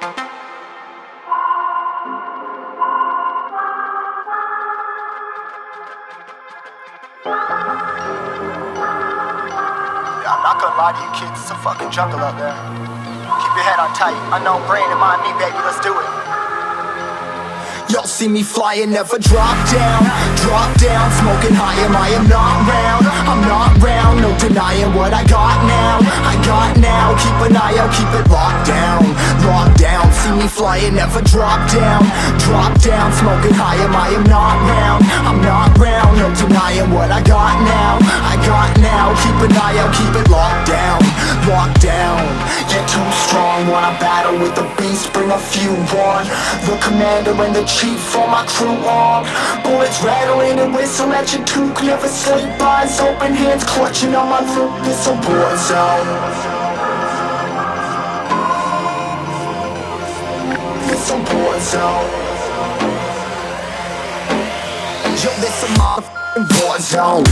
I'm not gonna lie to you kids, it's a fucking jungle out there. Keep your head on tight, unknown brain and mind me, baby, let's do it. Y'all see me flying, never drop down, smoking high, I am not round, I'm not round, no denying what I got now, keep an eye out, keep it locked down, see me flying, never drop down, smoking high, I am not round, I'm not round, no denying what I got now, keep an eye out, keep it locked down, you're too strong, wanna battle with the beast, bring a few on, the commander and the chief for my crew on. Bullets rattling and whistle at your toque. Never sleep, eyes open, hands clutching on my loop. It's a war zone. It's a war zone. Yo, this a motherfucking war zone.